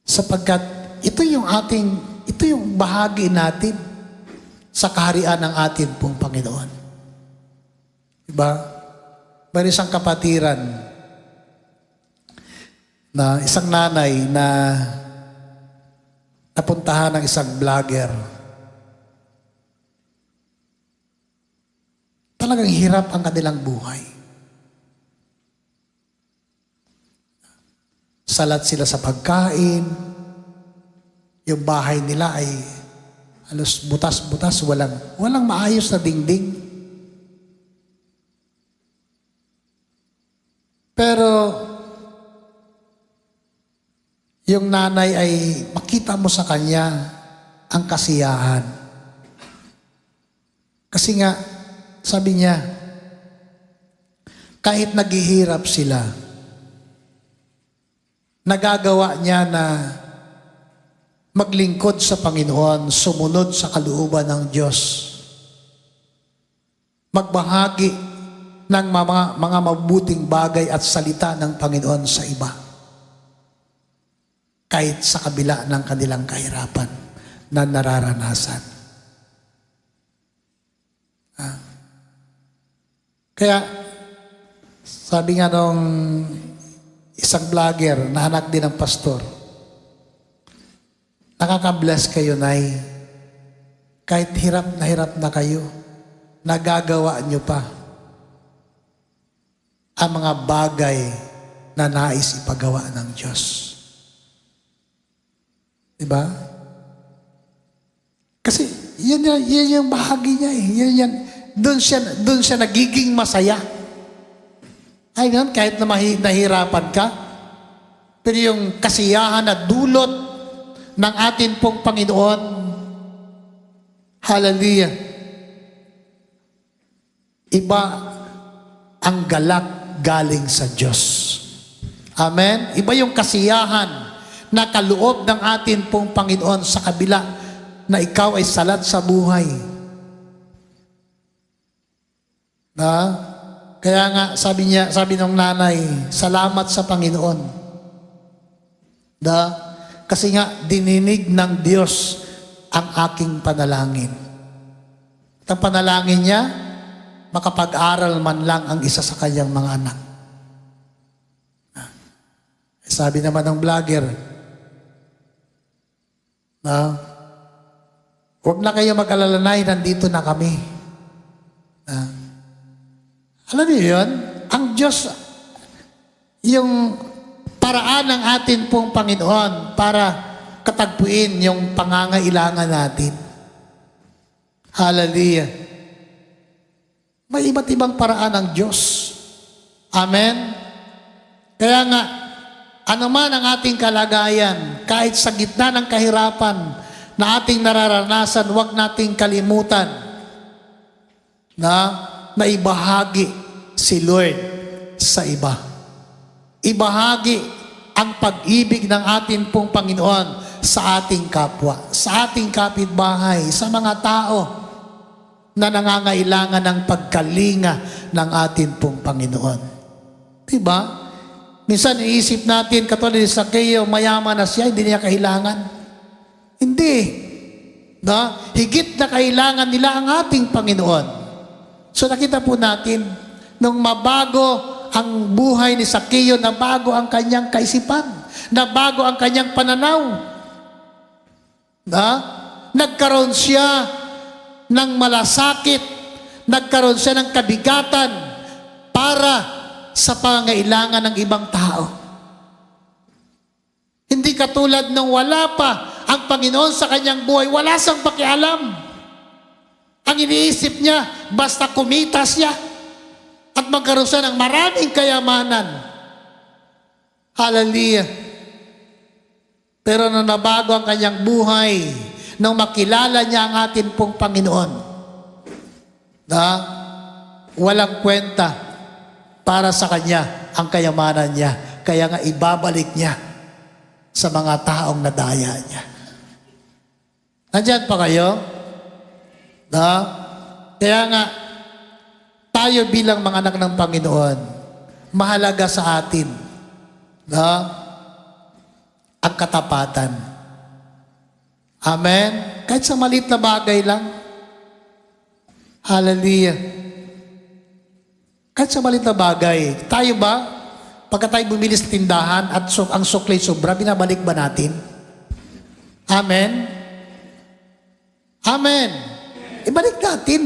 Sapagkat ito yung bahagi natin sa kaharian ng ating pong Panginoon. Diba? May isang kapatiran na isang nanay na napuntahan ng isang vlogger. Talagang hirap ang kanilang buhay. Salat sila sa pagkain. Yung bahay nila ay halos butas-butas, walang maayos na dingding. Pero yung nanay ay makita mo sa kanya ang kasiyahan. Kasi nga, sabi niya, kahit naghihirap sila, nagagawa niya na maglingkod sa Panginoon, sumunod sa kalooban ng Diyos. Magbahagi ng mga mabuting bagay at salita ng Panginoon sa iba. Kahit sa kabila ng kanilang kahirapan na nararanasan. Kaya, Sabi nga nung isang vlogger na anak din ng pastor, nakaka-bless kayo, Nay. Kahit hirap na kayo, nagagawa nyo pa ang mga bagay na nais ipagawa ng Diyos. Diba? Kasi yan yung bahagi niya eh. Doon siya nagiging masaya. Ay ganun, kahit na nahirapan ka, pero yung kasiyahan na dulot ng atin pong Panginoon, hallelujah, iba ang galak galing sa Diyos. Amen? Iba yung kasiyahan na kaloob ng atin pong Panginoon sa kabila na ikaw ay salat sa buhay. Na? Kaya nga, sabi ng nanay, salamat sa Panginoon. Kasi nga, dininig ng Diyos ang aking panalangin. At ang panalangin niya, makapag-aral man lang ang isa sa kanyang mga anak. Sabi naman ng vlogger, huwag na kayo mag-alala, Nay, nandito na kami. Alam niyo yun? Ang Diyos, yung paraan ng atin pong Panginoon para katagpuin yung pangangailangan natin. Hallelujah. May iba't ibang paraan ng Diyos. Amen? Kaya nga, anuman ang ating kalagayan, kahit sa gitna ng kahirapan na ating nararanasan, huwag nating kalimutan na ibahagi si Lord sa iba. Ibahagi ang pag-ibig ng ating pong Panginoon sa ating kapwa, sa ating kapitbahay, sa mga tao na nangangailangan ng pagkalinga ng ating pong Panginoon. Diba? Minsan iisip natin, katulad ni Zaccheo, mayaman na siya, hindi niya kailangan. Hindi. No? Higit na kailangan nila ang ating Panginoon. So nakita po natin, nung mabago ang buhay ni Zaccheo, nabago ang kanyang kaisipan, nabago ang kanyang pananaw. Nagkaroon siya ng malasakit, nagkaroon siya ng kabigatan para sa pangangailangan ng ibang tao. Hindi katulad nung wala pa ang Panginoon sa kanyang buhay, wala siyang pakialam. Ang iniisip niya, basta kumita siya at magkaroon siya ng maraming kayamanan. Hallelujah. Pero nung nabago ang kanyang buhay, nung makilala niya ang atin pong Panginoon, walang kwenta para sa kanya ang kayamanan niya. Kaya nga ibabalik niya sa mga taong nadaya niya. Nandyan pa kayo? Kaya nga, tayo bilang mga anak ng Panginoon, mahalaga sa atin ang katapatan. Amen? Kahit sa maliit na bagay lang. Hallelujah. Kahit sa maliit na bagay. Tayo ba, pagka tayo bumili sa tindahan at ang sukli sobra, binabalik ba natin? Amen? Amen. Ibalik natin.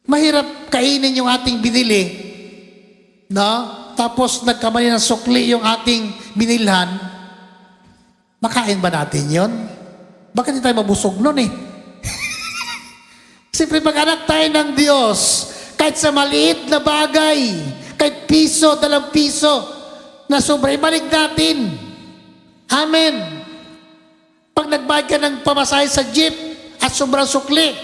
Mahirap kainin yung ating binili, tapos nagkamali ng sukli yung ating binilhan, makain ba natin yon? Bakit hindi tayo mabusog nun eh? Siyempre pag-anak tayo ng Diyos, kahit sa maliit na bagay, kahit piso, 2 piso, na sobra, ibalik natin. Amen. Pag nagbayad ka ng pamasahe sa jeep, at sobrang sukli,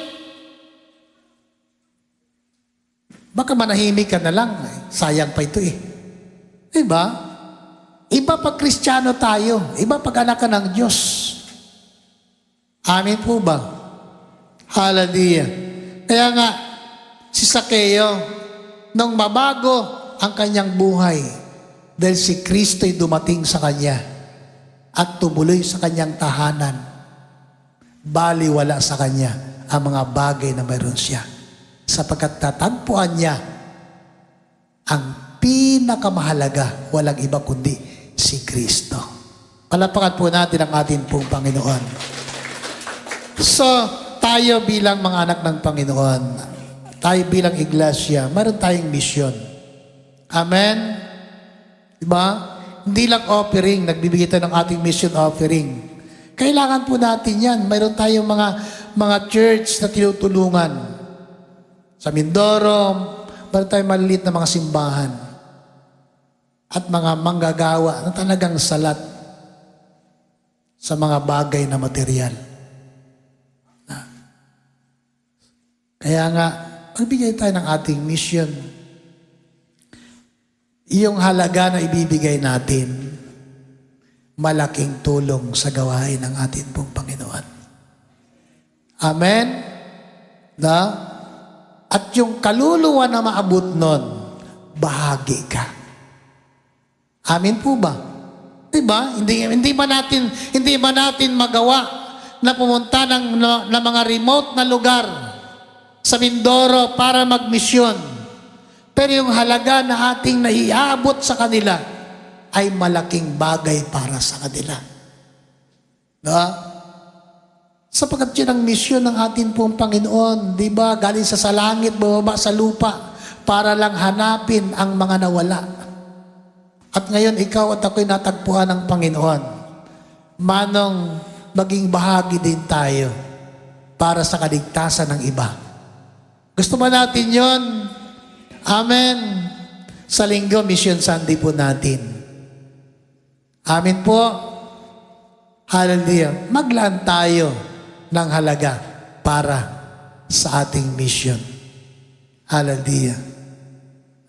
baka manahimik ka na lang. Sayang pa ito eh. Diba? Iba pag Kristiyano tayo. Iba pag anak ka ng Diyos. Amin po ba? Hallelujah. Kaya nga, si Zaccheo, nung mabago ang kanyang buhay, dahil si Kristo'y dumating sa kanya at tumuloy sa kanyang tahanan, baliwala sa kanya ang mga bagay na mayroon siya. Sapagkat tatagpuan niya ang pinakamahalaga, walang iba kundi si Kristo. Palapakan po natin ang ating pong Panginoon. So, tayo bilang mga anak ng Panginoon, tayo bilang iglesia, mayroon tayong misyon. Amen? Diba? Hindi lang offering, nagbibigay tayo ng ating mission offering. Kailangan po natin yan. Mayroon tayong mga church na tinutulungan. Sa Mindoro, mayroon tayong maliliit na mga simbahan. At mga manggagawa na talagang salat sa mga bagay na material. Kaya nga, magbigay tayo ng ating mission. Iyong halaga na ibibigay natin, malaking tulong sa gawain ng ating pong Panginoon. Amen? Na? At yung kaluluwa na maabot nun, bahagi ka. Amen po ba? Diba? Hindi ba natin magawa na pumunta ng mga remote na lugar sa Mindoro para magmisyon. Pero yung halaga na ating naiabot sa kanila ay malaking bagay para sa kanila. No? Sapagkat yun ang misyon ng ating pong Panginoon. Di ba? Galing sa langit, bumaba sa lupa para lang hanapin ang mga nawala. At ngayon, ikaw at ako'y natagpuan ng Panginoon. Manong maging bahagi din tayo para sa kaligtasan ng iba. Gusto ba natin yon? Amen. Sa linggo, Mission Sunday po natin. Amen po. Hallelujah. Maglaan tayo ng halaga para sa ating mission. Hallelujah.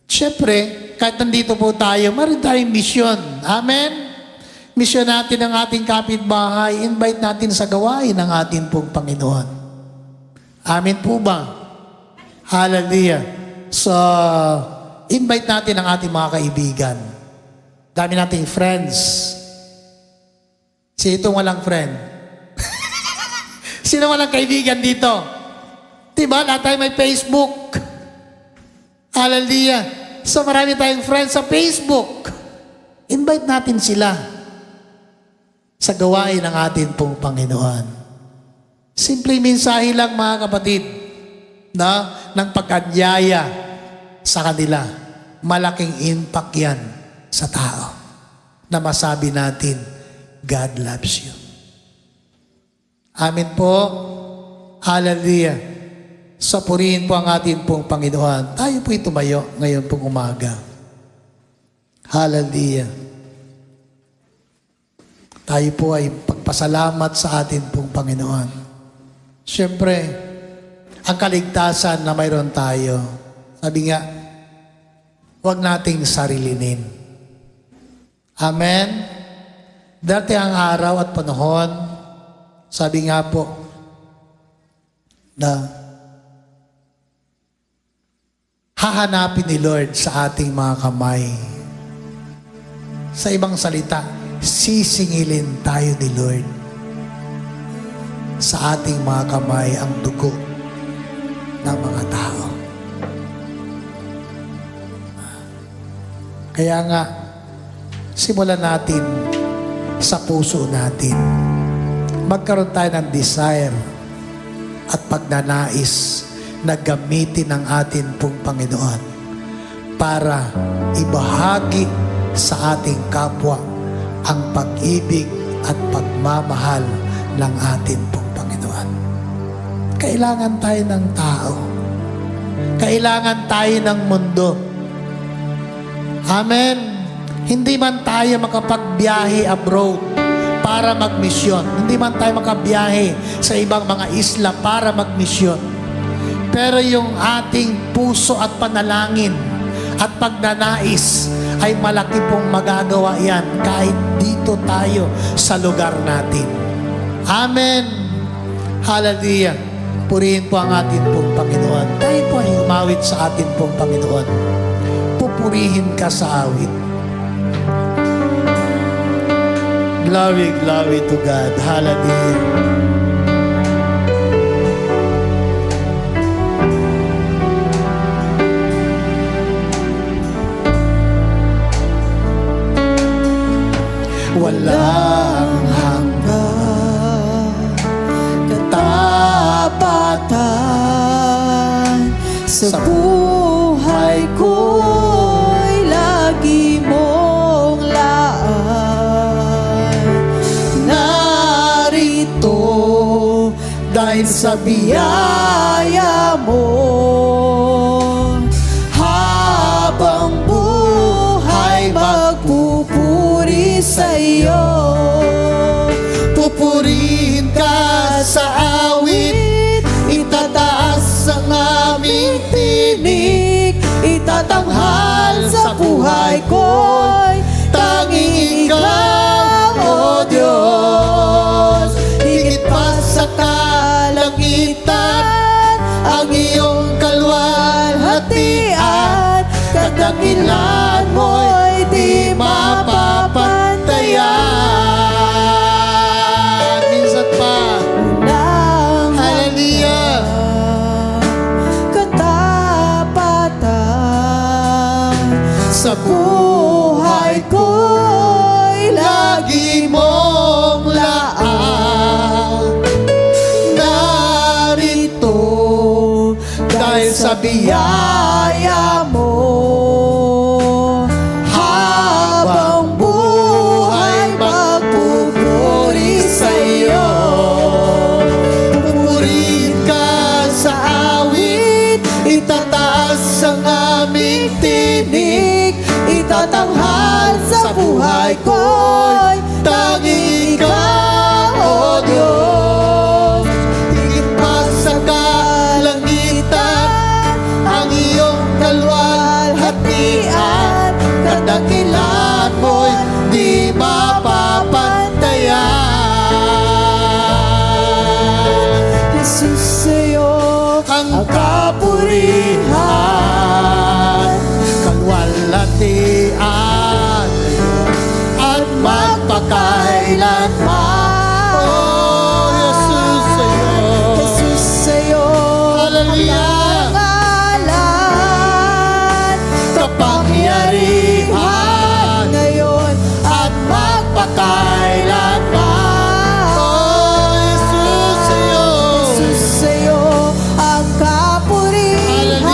Siyempre, kahit nandito po tayo, maroon tayong mission. Amen. Mission natin ang ating kapitbahay. Invite natin sa gawain ng ating pong Panginoon. Amen po ba? Hallelujah. So, invite natin ang ating mga kaibigan. Dami nating friends. Sino walang friend? Sino walang kaibigan dito? Diba? Lahat tayo may Facebook. Hallelujah. So, marami tayong friends sa Facebook. Invite natin sila sa gawain ng ating pong Panginoon. Simple mensahe lang, mga kapatid, na ng pag-anyaya sa kanila. Malaking impact yan sa tao na masabi natin, God loves you. Amen po. Hallelujah. So purihin po ang ating pong Panginoon. Tayo po'y tumayo ngayon pong umaga. Hallelujah. Tayo po ay pagpasalamat sa ating pong Panginoon. Siyempre, ang kaligtasan na mayroon tayo, sabi nga, huwag nating sarilinin. Amen? Dati ang araw at panahon, sabi nga po, na hahanapin ni Lord sa ating mga kamay. Sa ibang salita, sisingilin tayo ni Lord sa ating mga kamay ang dugo ng mga tao. Kaya nga, simulan natin sa puso natin. Magkaroon tayo ng desire at pagnanais na gamitin ng atin pong Panginoon para ibahagi sa ating kapwa ang pag-ibig at pagmamahal ng atin pong Panginoon. Kailangan tayo ng tao. Kailangan tayo ng mundo. Amen. Hindi man tayo makapagbiyahe abroad para magmisyon. Hindi man tayo makabiyahe sa ibang mga isla para magmisyon. Pero yung ating puso at panalangin at pagnanais ay malaki pong magagawa yan kahit dito tayo sa lugar natin. Amen. Hallelujah. Purihin po ang ating pong Panginoon. Tayo po ay umawit sa ating pong Panginoon. Pupurihin ka sa awit. Glory, glory to God. Hallelujah. walang hanggan. Katapatan sa buhay ko'y lagi mong laan. Narito Dahil sa biyaya mo, habang buhay magpupuri sa iyo. pupurihin ka sa awit, itataas ang aming tinig, Itatanghal sa buhay ko'y tanging ikaw, O Diyos. higit pa sa kalangitan, ang iyong kalwalhatian, kadakilan mo'y di mapapantayan. Minsan pa, Walang hallelujah. katapatan Sa buhay ko'y lagi mong laan. narito dahil sa biyaya mo, habang buhay magpupuri sa iyo. pupurihin ka sa awit, itataas ang aming tinig, Itatanghal sa buhay ko'y tanging ikaw, O Diyos. higit pa sa kalangitan, ang iyong kalwalhatian, kadakilan mo'y di mapapantayan. Jesus, sa'yo Ang kapurihan, kalwalhatian, at magpakailanman. Oh, Jesus, sa'yo. Jesus, sa'yo Hallelujah. ang ngalan, Kapangyarihan, ngayon at magpakailanman. Oh, Jesus, sa'yo. Jesus, sa'yo ang kapurihan,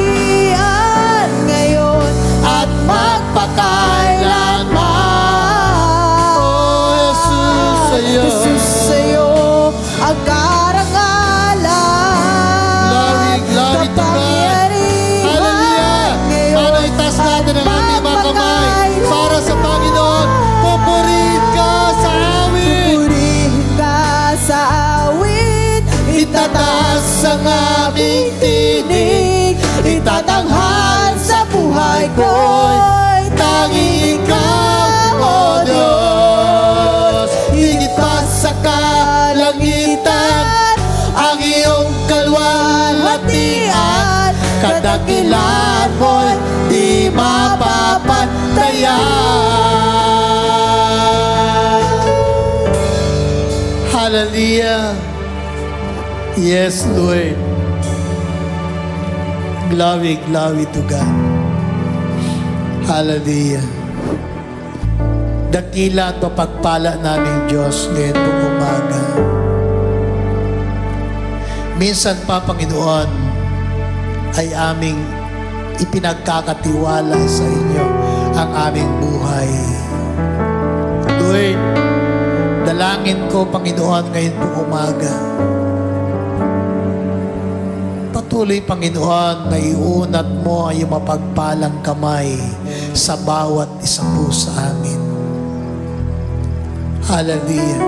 kalwalhatian, ngayon At magpakailanman. Oh, Jesus, sa'yo. Jesus, sa'yo ang karangalan, Glory, glory to God. kapangyarihan, Hallelujah. ngayon Ano, itaas natin ang ating mga kamay magpakailanman. para sa Panginoon. Pupurihin ka sa awit, Pupurihin ka sa awit, itataas ang aming tinig, itatanghal sa buhay ko'y tanging ikaw, O Diyos. Higit pa sa kalangitan, ang iyong kalwalhatian, kadakilan mo'y di mapapantayan. Hallelujah. Yes, Lord. Glory, glory to God. Hallelujah. Dakila at mapagpala namin Diyos ngayon pong umaga. Minsan pa, Panginoon, ay aming ipinagkakatiwala sa inyo ang aming buhay. Lord, dalangin ko, Panginoon, ngayon pong umaga. Patuloy, Panginoon, na iunat mo ang iyong mapagpalang kamay sa bawat isa po sa amin. Hallelujah.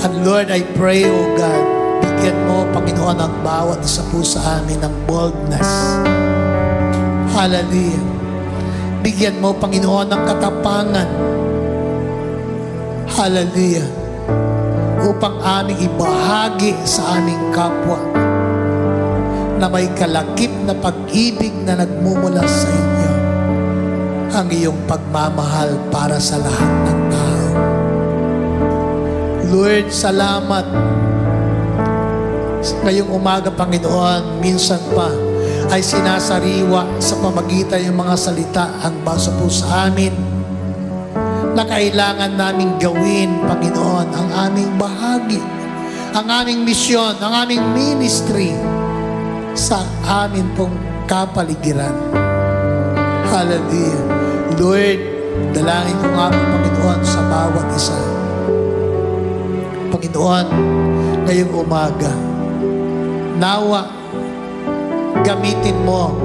And Lord, I pray, O God, bigyan mo, Panginoon, ang bawat isa po sa amin ng boldness. Hallelujah. Bigyan mo, Panginoon, ng katapangan. Hallelujah. Upang aming ibahagi sa aming kapwa na may kalakip na pag-ibig na nagmumula sa inyo, ang iyong pagmamahal para sa lahat ng tao. Lord, salamat. Ngayong umaga, Panginoon, minsan pa ay sinasariwa sa pamagitan ng mga salita ang basa po sa amin na kailangan naming gawin, Panginoon, ang aming bahagi, ang aming misyon, ang aming ministry sa amin pong kapaligiran. Hallelujah. Lord, dalangin ko nga po, Panginoon, sa bawat isa. Panginoon, ngayong umaga, nawa, gamitin mo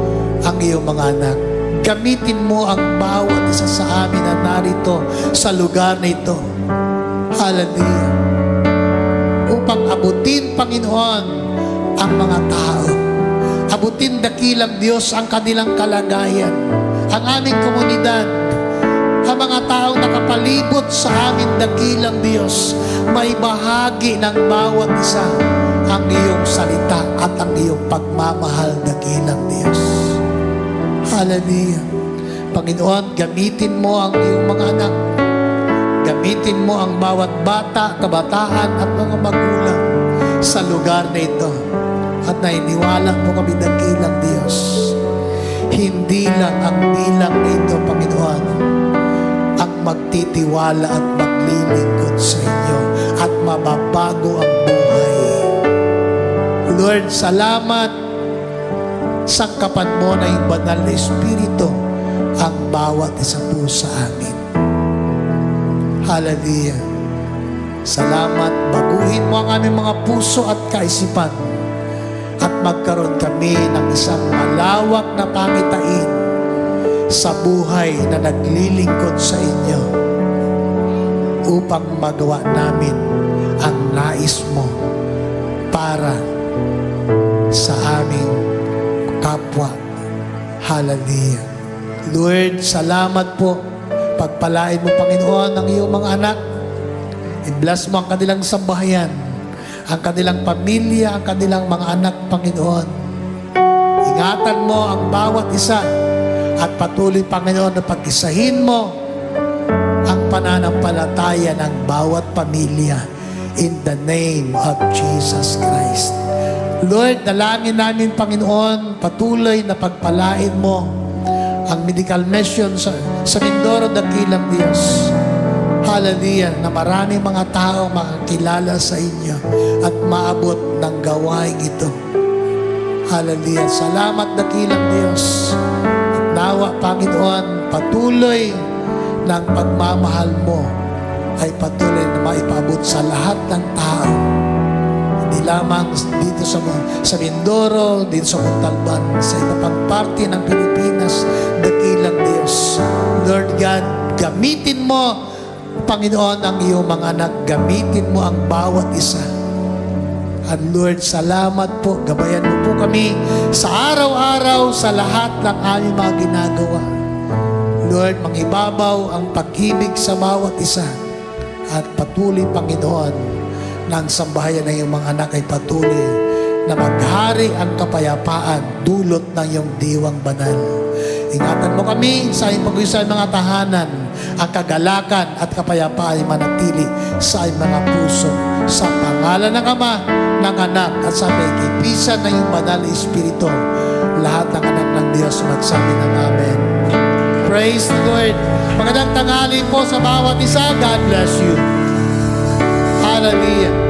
ang iyong mga anak. Gamitin mo ang bawat isa sa amin na narito sa lugar na ito. Hallelujah. Upang abutin, Panginoon, ang mga tao. Abutin dakilang Diyos ang kanilang kalagayan, ang aming komunidad, ang mga taong nakapalibot sa amin dakilang Diyos. May bahagi ng bawat isa ang iyong salita at ang iyong pagmamahal dakilang Diyos. Hallelujah. Panginoon, gamitin mo ang iyong mga anak. Gamitin mo ang bawat bata, kabataan at mga magulang sa lugar na ito. At nainiwala mo kami dakilang Diyos. Hindi lang ang bilang na ito, Panginoon, ang magtitiwala at maglilingkod sa inyo at mababago ang buhay. Lord, salamat. Sangkapan mo na yung banal na Espiritu ang bawat isa po sa amin. Hallelujah. Salamat. Baguhin mo ang aming mga puso at kaisipan at magkaroon kami ng isang malawak na pangitain sa buhay na naglilingkod sa inyo upang magawa namin ang nais mo para sa aming kapwa. Hallelujah. Lord, salamat po. Pagpalain mo, Panginoon, ang iyong mga anak. I-bless mo ang kanilang sambahayan, ang kanilang pamilya, ang kanilang mga anak, Panginoon. Ingatan mo ang bawat isa at patuloy, Panginoon, na pag-isahin mo ang pananampalataya ng bawat pamilya in the name of Jesus Christ. Lord, dalangin namin, Panginoon, patuloy na pagpalain mo ang medical mission sa Mindoro, dakilang Diyos. Hallelujah, na maraming mga tao makakilala sa inyo at maabot ng gawain ito. Hallelujah. Salamat, dakilang Diyos. At nawa, Panginoon, patuloy ng pagmamahal mo ay patuloy na maipaabot sa lahat ng tao. Hindi lamang dito sa Mindoro, dito sa Montalban, sa iba pang parte ng Pilipinas, dakilang Diyos. Lord God, gamitin mo, Panginoon, ang iyong mga anak. Gamitin mo ang bawat isa. At Lord, salamat po. Gabayan mo po kami sa araw-araw sa lahat ng aming mga ginagawa. Lord, mangibabaw ang pag-ibig sa bawat isa. At patuloy, Panginoon, ng sambahayan ng iyong mga anak ay patuloy na maghari ang kapayapaan dulot ng iyong diwang banal. Ingatan mo kami sa iyong pag-uusay mga tahanan, ang kagalakan at kapayapaan ay manatili sa iyong mga puso. Sa pangalan ng Ama, ng Anak, at sa pagkikipisan ng iyong banal na Espiritu, lahat ng anak ng Diyos magsabi ng Amen. Praise the Lord. Magandang tanghali po sa bawat isa. God bless you. Hallelujah.